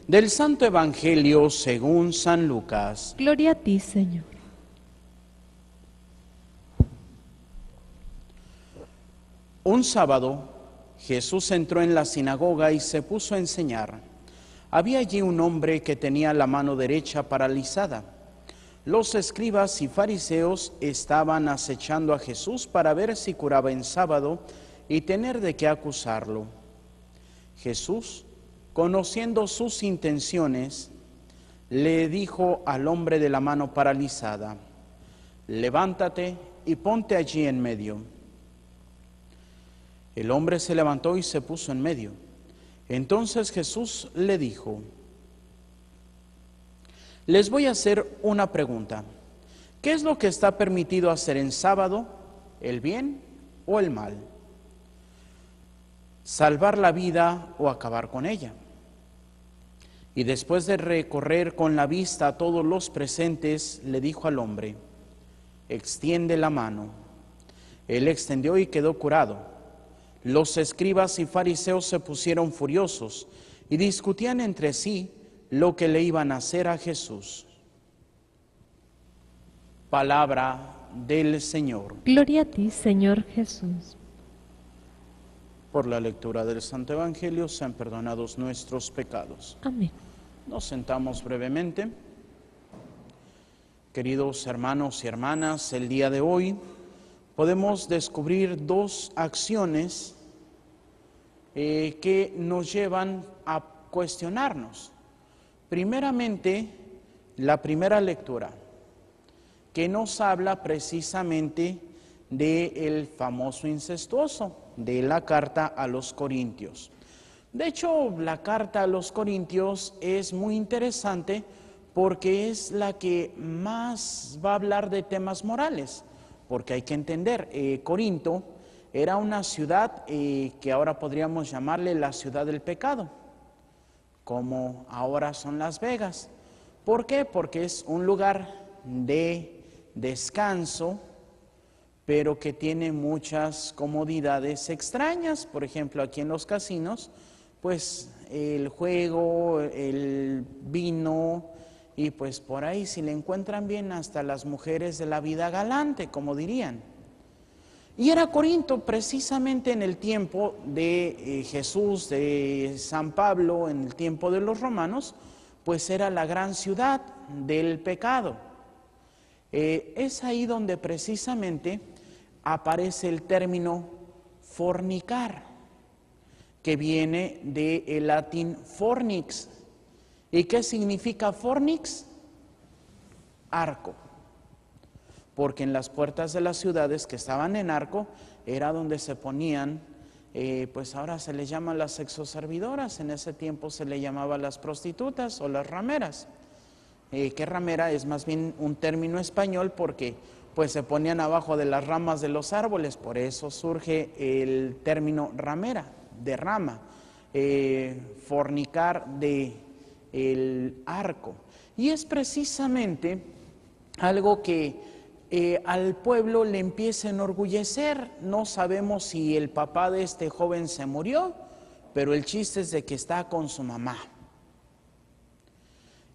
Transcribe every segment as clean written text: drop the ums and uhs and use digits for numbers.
Del Santo Evangelio según San Lucas. Gloria a ti, Señor. Un sábado, Jesús entró en la sinagoga y se puso a enseñar. Había allí un hombre que tenía la mano derecha paralizada. Los escribas y fariseos estaban acechando a Jesús para ver si curaba en sábado y tener de qué acusarlo. Jesús, conociendo sus intenciones, le dijo al hombre de la mano paralizada: levántate y ponte allí en medio. El hombre se levantó y se puso en medio. Entonces Jesús le dijo: les voy a hacer una pregunta. ¿Qué es lo que está permitido hacer en sábado, el bien o el mal? ¿Salvar la vida o acabar con ella? Y después de recorrer con la vista a todos los presentes, le dijo al hombre: extiende la mano. Él extendió y quedó curado. Los escribas y fariseos se pusieron furiosos y discutían entre sí lo que le iban a hacer a Jesús. Palabra del Señor. Gloria a ti, Señor Jesús. Por la lectura del Santo Evangelio sean perdonados nuestros pecados. Amén. Nos sentamos brevemente. Queridos hermanos y hermanas, el día de hoy podemos descubrir dos acciones que nos llevan a cuestionarnos. Primeramente, la primera lectura, que nos habla precisamente del famoso incestuoso, de la carta a los Corintios. De hecho, la carta a los Corintios es muy interesante porque es la que más va a hablar de temas morales, porque hay que entender, Corinto era una ciudad que ahora podríamos llamarle la ciudad del pecado, como ahora son Las Vegas. ¿Por qué? Porque es un lugar de descanso, pero que tiene muchas comodidades extrañas. Por ejemplo, aquí en los casinos, pues el juego, el vino, y pues por ahí si le encuentran bien hasta las mujeres de la vida galante, como dirían. Y era Corinto precisamente en el tiempo de Jesús, de San Pablo, en el tiempo de los romanos, pues era la gran ciudad del pecado. Es ahí donde precisamente aparece el término fornicar, que viene del latín fornix. ¿Y qué significa fornix? Arco. Porque en las puertas de las ciudades que estaban en arco era donde se ponían, pues ahora se les llama las sexoservidoras, en ese tiempo se le llamaba las prostitutas o las rameras. Que ramera es más bien un término español porque pues se ponían abajo de las ramas de los árboles, por eso surge el término ramera, de rama, fornicar de el arco. Y es precisamente algo que al pueblo le empieza a enorgullecer. No sabemos si el papá de este joven se murió, pero el chiste es de que está con su mamá.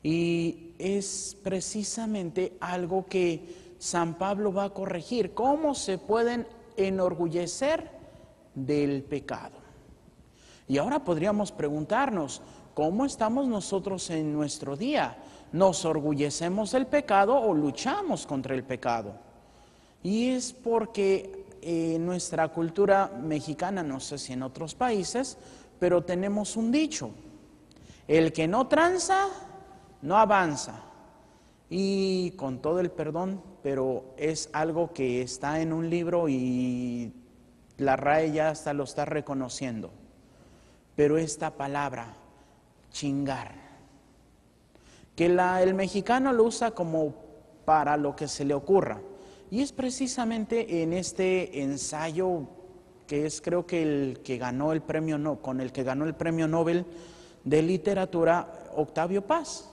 Y es precisamente algo que San Pablo va a corregir. ¿Cómo se pueden enorgullecer del pecado? Y ahora podríamos preguntarnos, ¿cómo estamos nosotros en nuestro día? ¿Nos orgullecemos del pecado o luchamos contra el pecado? Y es porque nuestra cultura mexicana, no sé si en otros países, pero tenemos un dicho: el que no tranza, no avanza. Y con todo el perdón, pero es algo que está en un libro y la RAE ya hasta lo está reconociendo. Pero esta palabra, chingar, que el mexicano lo usa como para lo que se le ocurra. Y es precisamente en este ensayo, que es creo que el que ganó el premio, con el que ganó el premio Nobel de Literatura, Octavio Paz,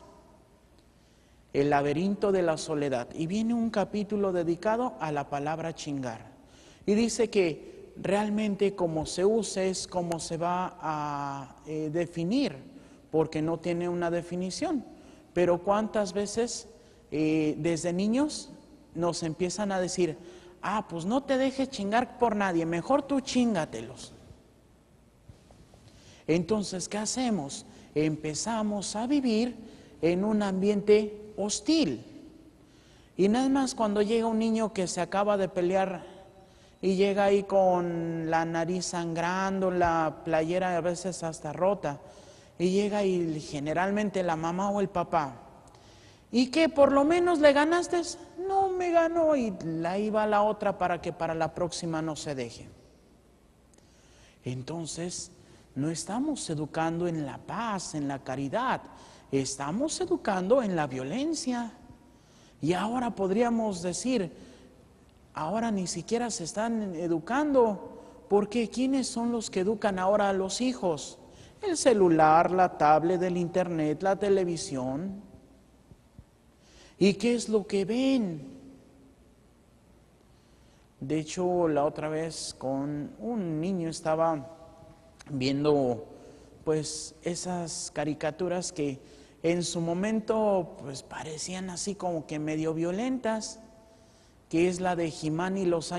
El laberinto de la soledad. Y viene un capítulo dedicado a la palabra chingar. Y dice que realmente como se usa es como se va a definir, porque no tiene una definición. Pero ¿cuántas veces desde niños nos empiezan a decir, pues no te dejes chingar por nadie, mejor tú chíngatelos? Entonces, ¿qué hacemos? Empezamos a vivir en un ambiente hostil. Y nada más cuando llega un niño que se acaba de pelear y llega ahí con la nariz sangrando, la playera a veces hasta rota, y llega y generalmente la mamá o el papá, ¿y qué? ¿Por lo menos le ganaste? No me ganó, y ahí va la otra para que para la próxima no se deje. Entonces, no estamos educando en la paz, en la caridad, estamos educando en la violencia. Y ahora podríamos decir, ahora ni siquiera se están educando, porque ¿quiénes son los que educan ahora a los hijos? El celular, la tablet, el internet, la televisión. ¿Y qué es lo que ven? De hecho, la otra vez con un niño estaba viendo pues esas caricaturas que en su momento pues parecían así como que medio violentas, que es la de He-Man y los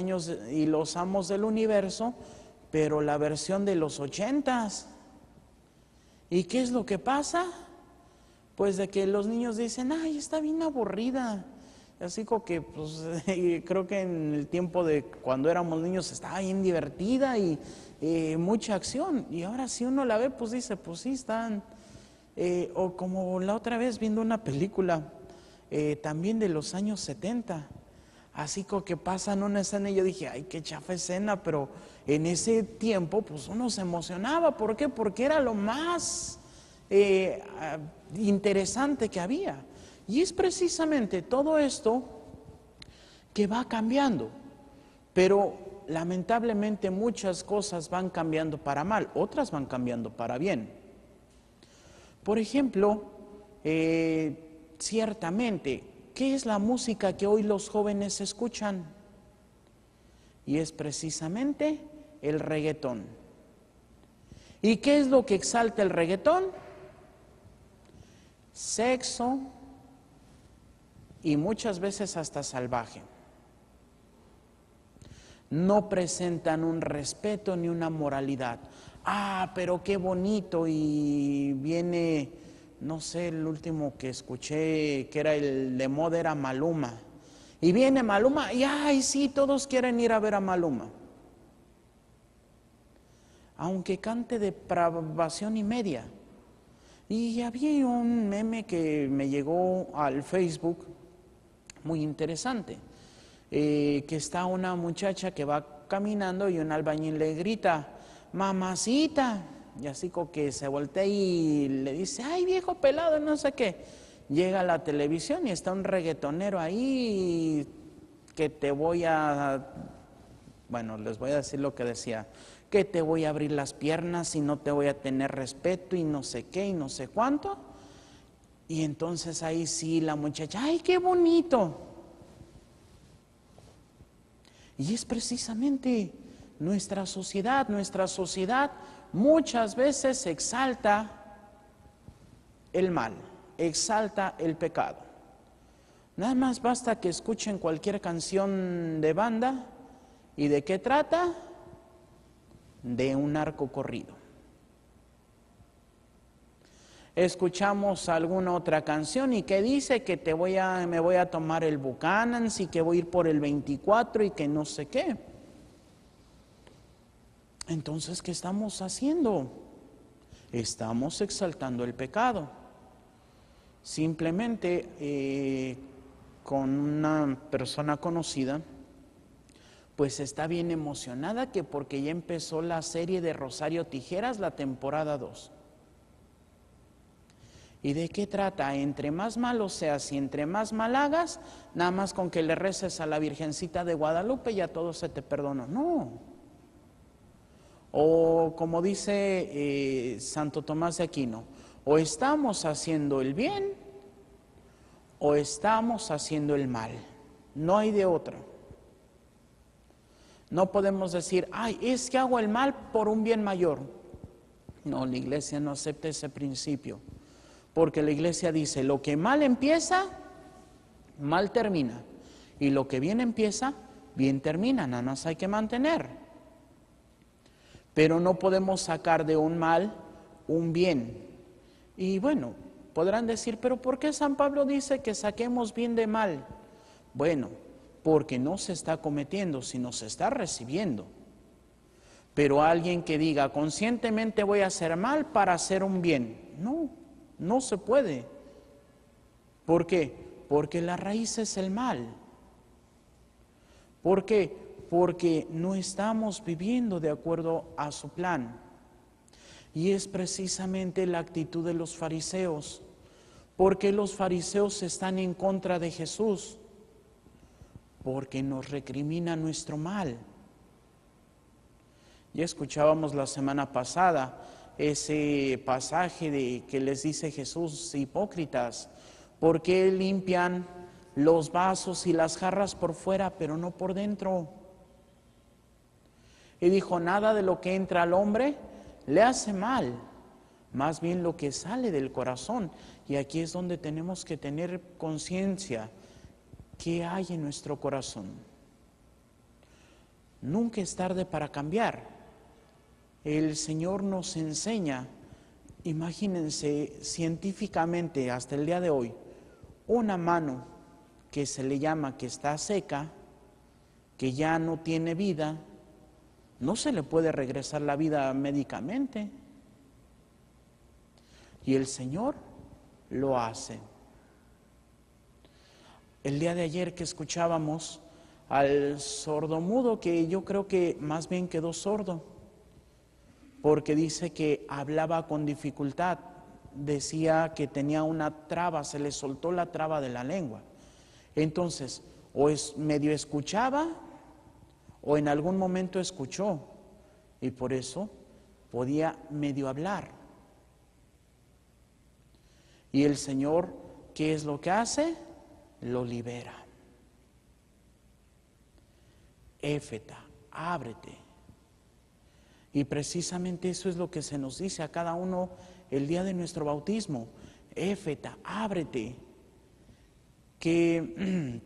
amos del universo, pero la versión de los 80s. ¿Y qué es lo que pasa? Pues de que los niños dicen, ay, está bien aburrida. Así como que, pues, creo que en el tiempo de cuando éramos niños estaba bien divertida y mucha acción. Y ahora si uno la ve, pues dice, pues sí, están. O como la otra vez viendo una película también de los años 70. Así como que pasan una escena y yo dije, ay, qué chafa escena, pero en ese tiempo, pues uno se emocionaba. ¿Por qué? Porque era lo más interesante que había. Y es precisamente todo esto que va cambiando. Pero lamentablemente muchas cosas van cambiando para mal, otras van cambiando para bien. Por ejemplo, ciertamente, ¿qué es la música que hoy los jóvenes escuchan? Y es precisamente el reggaetón. ¿Y qué es lo que exalta el reggaetón? Sexo y muchas veces hasta salvaje. No presentan un respeto ni una moralidad. Pero qué bonito, y viene, no sé, el último que escuché, que era el de moda, era Maluma. Y viene Maluma, y ay, sí, todos quieren ir a ver a Maluma. Aunque cante depravación y media. Y había un meme que me llegó al Facebook, muy interesante, que está una muchacha que va caminando y un albañil le grita, mamacita, y así como que se voltea y le dice, ay, viejo pelado, no sé qué. Llega a la televisión y está un reggaetonero ahí que te voy a, bueno, les voy a decir lo que decía, que te voy a abrir las piernas y no te voy a tener respeto y no sé qué y no sé cuánto. Y entonces ahí sí la muchacha, ay, qué bonito. Y es precisamente nuestra sociedad muchas veces exalta el mal, exalta el pecado. Nada más basta que escuchen cualquier canción de banda, ¿y de qué trata? De un narco corrido. Escuchamos alguna otra canción y que dice que me voy a tomar el Buchanan, y que voy a ir por el 24 y que no sé qué. Entonces, ¿qué estamos haciendo? Estamos exaltando el pecado. Simplemente con una persona conocida, pues está bien emocionada que porque ya empezó la serie de Rosario Tijeras, la temporada 2. ¿Y de qué trata? Entre más malo seas y entre más mal hagas, nada más con que le reces a la Virgencita de Guadalupe ya todo se te perdonó. No. O como dice Santo Tomás de Aquino, o estamos haciendo el bien o estamos haciendo el mal. No hay de otra. No podemos decir, ay, es que hago el mal por un bien mayor. No, la iglesia no acepta ese principio. Porque la iglesia dice, lo que mal empieza, mal termina. Y lo que bien empieza, bien termina. Nada más hay que mantener. Pero no podemos sacar de un mal un bien. Y bueno, podrán decir, pero ¿por qué San Pablo dice que saquemos bien de mal? Bueno, porque no se está cometiendo, sino se está recibiendo. Pero alguien que diga, conscientemente voy a hacer mal para hacer un bien. No, no se puede. ¿Por qué? Porque la raíz es el mal. ¿Por qué? Porque no estamos viviendo de acuerdo a su plan. Y es precisamente la actitud de los fariseos. ¿Por qué los fariseos están en contra de Jesús? Porque nos recrimina nuestro mal. Ya escuchábamos la semana pasada ese pasaje de que les dice Jesús, hipócritas, ¿por qué limpian los vasos y las jarras por fuera, pero no por dentro? Y dijo, nada de lo que entra al hombre le hace mal, más bien lo que sale del corazón. Y aquí es donde tenemos que tener conciencia, ¿qué hay en nuestro corazón? Nunca es tarde para cambiar. El Señor nos enseña, imagínense científicamente hasta el día de hoy, una mano que se le llama que está seca, que ya no tiene vida, no se le puede regresar la vida médicamente. Y el Señor lo hace. El día de ayer que escuchábamos al sordomudo, que yo creo que más bien quedó sordo, porque dice que hablaba con dificultad, decía que tenía una traba, se le soltó la traba de la lengua. Entonces, o medio escuchaba, o en algún momento escuchó, y por eso podía medio hablar. Y el Señor, ¿qué es lo que hace? Lo libera. Éfeta, ábrete. Y precisamente eso es lo que se nos dice a cada uno el día de nuestro bautismo. Éfeta, ábrete. Que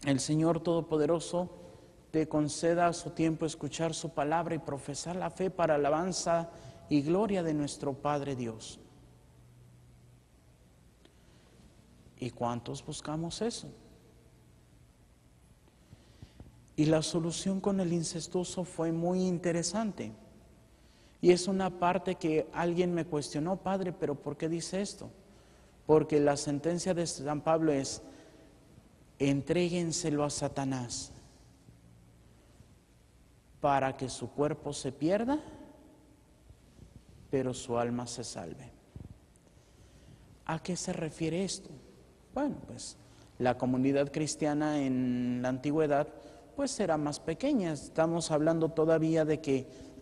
el Señor Todopoderoso te conceda a su tiempo escuchar su palabra y profesar la fe para alabanza y gloria de nuestro Padre Dios. ¿Y cuántos buscamos eso? Y la solución con el incestuoso fue muy interesante. Y es una parte que alguien me cuestionó, padre, pero ¿por qué dice esto? Porque la sentencia de San Pablo es, entréguenselo a Satanás para que su cuerpo se pierda, pero su alma se salve. ¿A qué se refiere esto? Bueno, pues la comunidad cristiana en la antigüedad pues era más pequeña. Estamos hablando todavía de que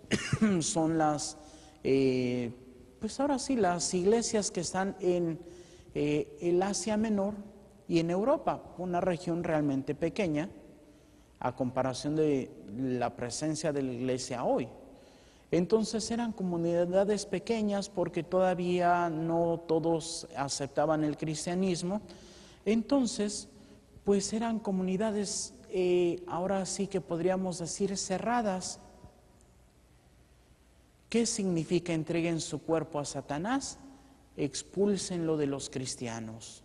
son las, pues ahora sí, las iglesias que están en el Asia Menor y en Europa, una región realmente pequeña a comparación de la presencia de la iglesia hoy. Entonces eran comunidades pequeñas porque todavía no todos aceptaban el cristianismo. Entonces, pues eran comunidades, ahora sí que podríamos decir cerradas. ¿Qué significa entreguen su cuerpo a Satanás? Expúlsenlo de los cristianos.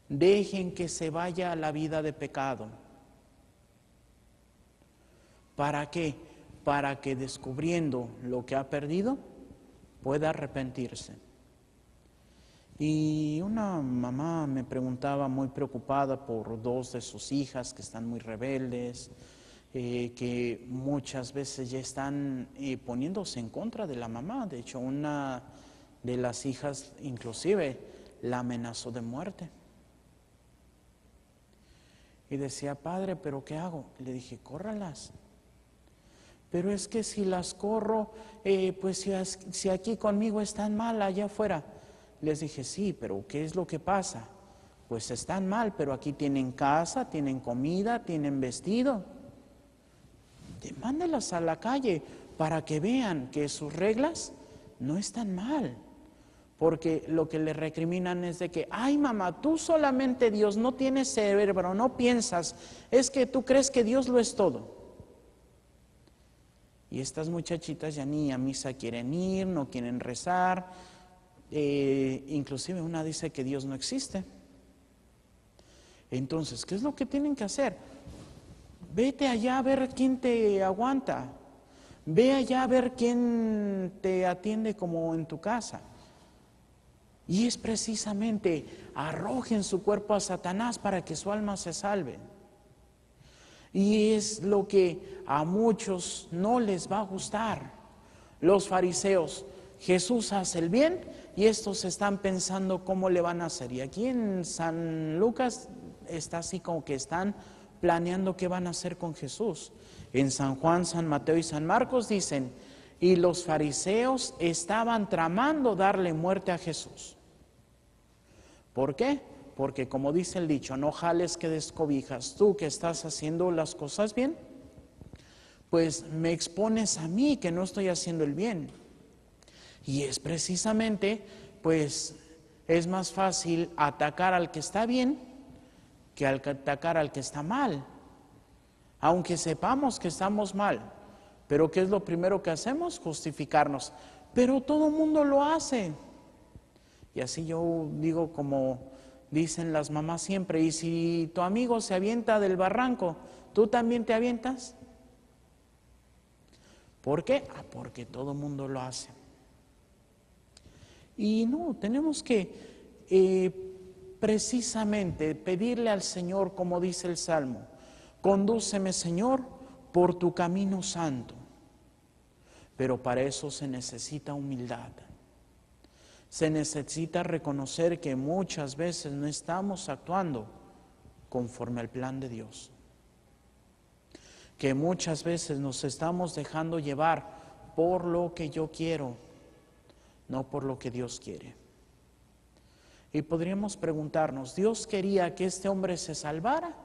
Dejen que se vaya a la vida de pecado. ¿Para qué? Para que descubriendo lo que ha perdido, pueda arrepentirse. Y una mamá me preguntaba muy preocupada por dos de sus hijas que están muy rebeldes, que muchas veces ya están poniéndose en contra de la mamá. De hecho, una de las hijas inclusive la amenazó de muerte. Y decía, padre, ¿pero qué hago? Le dije, córralas. Pero es que si las corro, pues si aquí conmigo están mal, allá afuera. Les dije, sí, pero ¿qué es lo que pasa? Pues están mal, pero aquí tienen casa, tienen comida, tienen vestido. Mándelas a la calle para que vean que sus reglas no están mal. Porque lo que le recriminan es de que, ay mamá, tú solamente Dios, no tienes cerebro, no piensas, es que tú crees que Dios lo es todo. Y estas muchachitas ya ni a misa quieren ir, no quieren rezar, inclusive una dice que Dios no existe. Entonces, ¿qué es lo que tienen que hacer? Vete allá a ver quién te aguanta, ve allá a ver quién te atiende como en tu casa. Y es precisamente, arrojen su cuerpo a Satanás para que su alma se salve. Y es lo que a muchos no les va a gustar. Los fariseos, Jesús hace el bien y estos están pensando cómo le van a hacer. Y aquí en San Lucas está así como que están planeando qué van a hacer con Jesús. En San Juan, San Mateo y San Marcos dicen, y los fariseos estaban tramando darle muerte a Jesús. ¿Por qué? Porque como dice el dicho, no jales que descobijas. Tú que estás haciendo las cosas bien, pues me expones a mí que no estoy haciendo el bien. Y es precisamente, pues es más fácil atacar al que está bien que atacar al que está mal. Aunque sepamos que estamos mal, pero ¿qué es lo primero que hacemos? Justificarnos. Pero todo el mundo lo hace. Y así yo digo como dicen las mamás siempre, y si tu amigo se avienta del barranco, ¿tú también te avientas? ¿Por qué? Porque todo el mundo lo hace. Y no, tenemos que precisamente pedirle al Señor, como dice el Salmo, condúceme, Señor, por tu camino santo. Pero para eso se necesita humildad. Se necesita reconocer que muchas veces no estamos actuando conforme al plan de Dios. Que muchas veces nos estamos dejando llevar por lo que yo quiero, no por lo que Dios quiere. Y podríamos preguntarnos, ¿Dios quería que este hombre se salvara?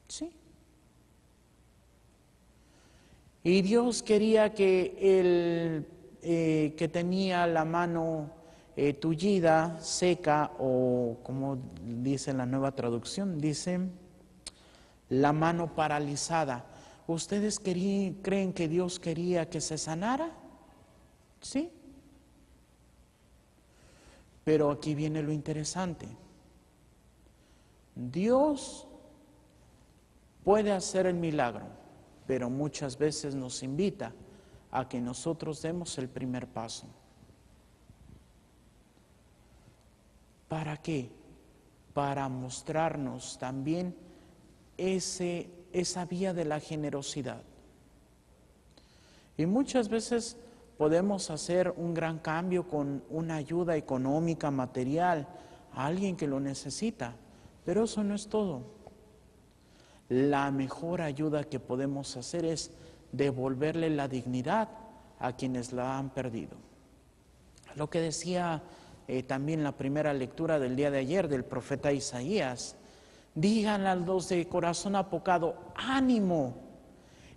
Sí. Y Dios quería que el que tenía la mano tullida, seca, o como dice en la nueva traducción, dice la mano paralizada. ¿Ustedes creen que Dios quería que se sanara? Sí. Pero aquí viene lo interesante. Dios puede hacer el milagro, pero muchas veces nos invita a que nosotros demos el primer paso. ¿Para qué? Para mostrarnos también esa vía de la generosidad. Y muchas veces podemos hacer un gran cambio con una ayuda económica, material, a alguien que lo necesita, pero eso no es todo. La mejor ayuda que podemos hacer es devolverle la dignidad a quienes la han perdido. Lo que decía también la primera lectura del día de ayer del profeta Isaías, digan a los de corazón apocado, ánimo,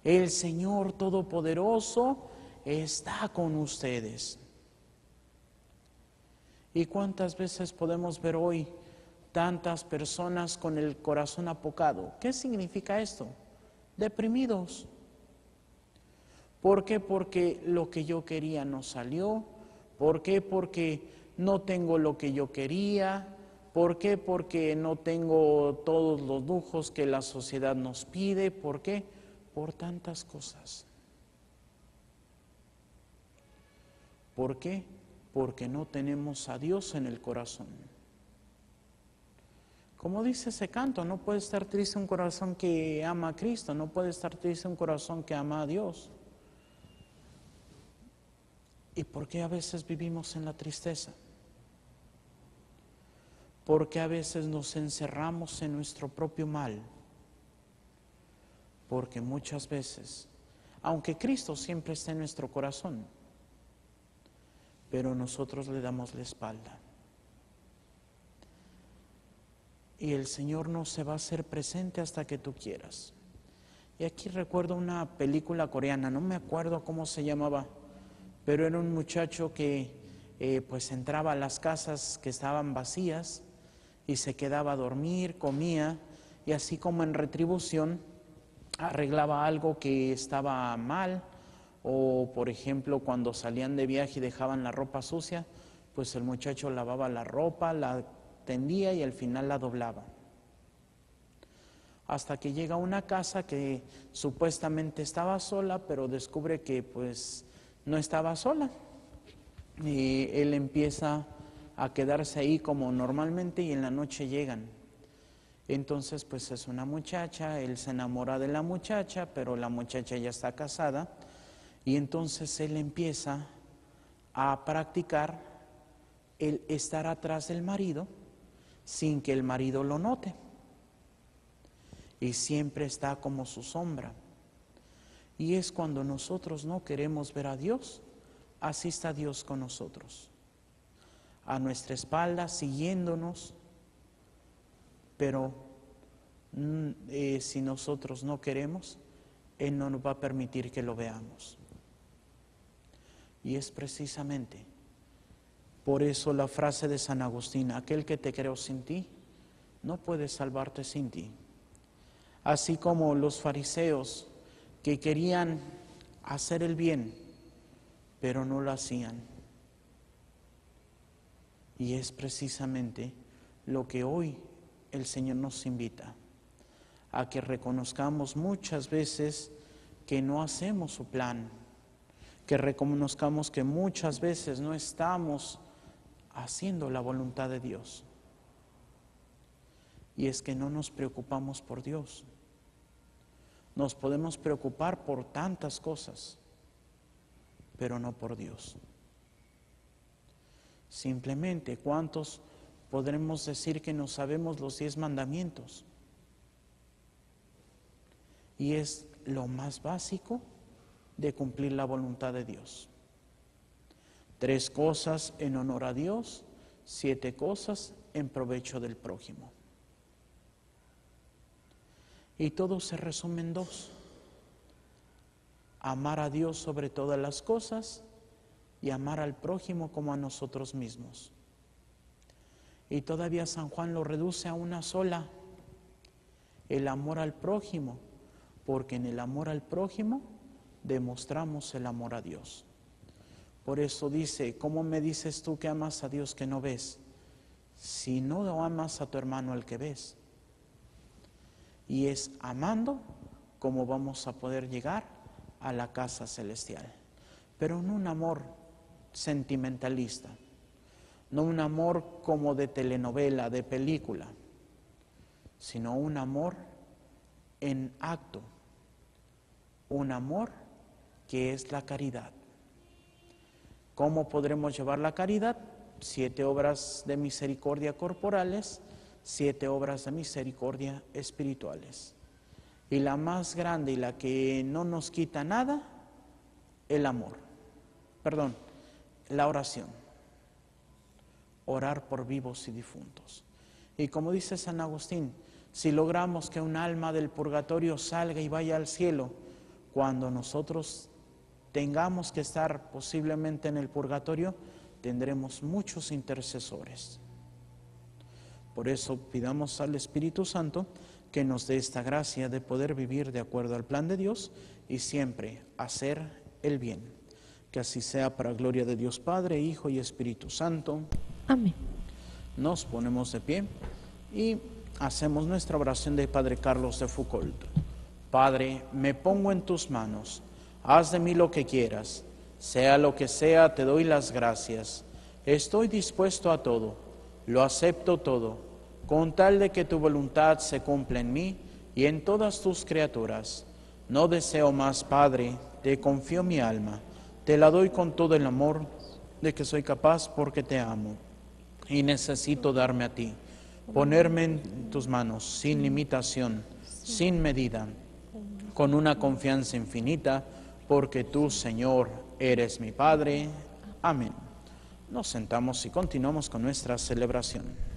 el Señor Todopoderoso está con ustedes. ¿Y cuántas veces podemos ver hoy tantas personas con el corazón apocado? ¿Qué significa esto? Deprimidos. ¿Por qué? Porque lo que yo quería no salió. ¿Por qué? Porque no tengo lo que yo quería. ¿Por qué? Porque no tengo todos los lujos que la sociedad nos pide. ¿Por qué? Por tantas cosas. ¿Por qué? Porque no tenemos a Dios en el corazón. Como dice ese canto, no puede estar triste un corazón que ama a Cristo, no puede estar triste un corazón que ama a Dios. ¿Y por qué a veces vivimos en la tristeza? ¿Por qué a veces nos encerramos en nuestro propio mal? Porque muchas veces, aunque Cristo siempre está en nuestro corazón, pero nosotros le damos la espalda. Y el Señor no se va a hacer presente hasta que tú quieras. Y aquí recuerdo una película coreana, no me acuerdo cómo se llamaba, pero era un muchacho que pues entraba a las casas que estaban vacías y se quedaba a dormir, comía, y así como en retribución arreglaba algo que estaba mal, o por ejemplo cuando salían de viaje y dejaban la ropa sucia, pues el muchacho lavaba la ropa, la tendía y al final la doblaba. Hasta que llega a una casa que supuestamente estaba sola, pero descubre que pues no estaba sola. Y él empieza a quedarse ahí como normalmente y en la noche llegan. Entonces pues es una muchacha, él se enamora de la muchacha, pero la muchacha ya está casada. Y entonces él empieza a practicar el estar atrás del marido sin que el marido lo note. Y siempre está como su sombra. Y es cuando nosotros no queremos ver a Dios, así está Dios con nosotros. A nuestra espalda, siguiéndonos, pero si nosotros no queremos, Él no nos va a permitir que lo veamos. Y es precisamente por eso la frase de San Agustín: aquel que te creó sin ti, no puede salvarte sin ti. Así como los fariseos que querían hacer el bien, pero no lo hacían. Y es precisamente lo que hoy el Señor nos invita, a que reconozcamos muchas veces que no hacemos su plan, que reconozcamos que muchas veces no estamos haciendo la voluntad de Dios. Y es que no nos preocupamos por Dios. Nos podemos preocupar por tantas cosas, pero no por Dios. Simplemente, ¿cuántos podremos decir que no sabemos los 10 mandamientos? Y es lo más básico de cumplir la voluntad de Dios. 3 cosas en honor a Dios, 7 cosas en provecho del prójimo. Y todo se resume en 2. Amar a Dios sobre todas las cosas y amar al prójimo como a nosotros mismos. Y todavía San Juan lo reduce a una sola: el amor al prójimo, porque en el amor al prójimo demostramos el amor a Dios. Por eso dice: ¿cómo me dices tú que amas a Dios que no ves, si no amas a tu hermano al que ves? Y es amando como vamos a poder llegar a la casa celestial. Pero no un amor sentimentalista, no un amor como de telenovela, de película, sino un amor en acto, un amor que es la caridad. ¿Cómo podremos llevar la caridad? 7 obras de misericordia corporales, 7 obras de misericordia espirituales. Y la más grande y la que no nos quita nada, la oración. Orar por vivos y difuntos. Y como dice San Agustín, si logramos que un alma del purgatorio salga y vaya al cielo, cuando nosotros tengamos que estar posiblemente en el purgatorio, tendremos muchos intercesores. Por eso pidamos al Espíritu Santo que nos dé esta gracia de poder vivir de acuerdo al plan de Dios y siempre hacer el bien. Que así sea, para gloria de Dios Padre, Hijo y Espíritu Santo. Amén. Nos ponemos de pie y hacemos nuestra oración de Padre Carlos de Foucault. Padre, me pongo en tus manos, haz de mí lo que quieras, sea lo que sea, te doy las gracias. Estoy dispuesto a todo, lo acepto todo, con tal de que tu voluntad se cumpla en mí y en todas tus criaturas. No deseo más, Padre, te confío mi alma, te la doy con todo el amor de que soy capaz porque te amo y necesito darme a ti, ponerme en tus manos sin limitación, sin medida, con una confianza infinita, porque tú, Señor, eres mi Padre. Amén. Nos sentamos y continuamos con nuestra celebración.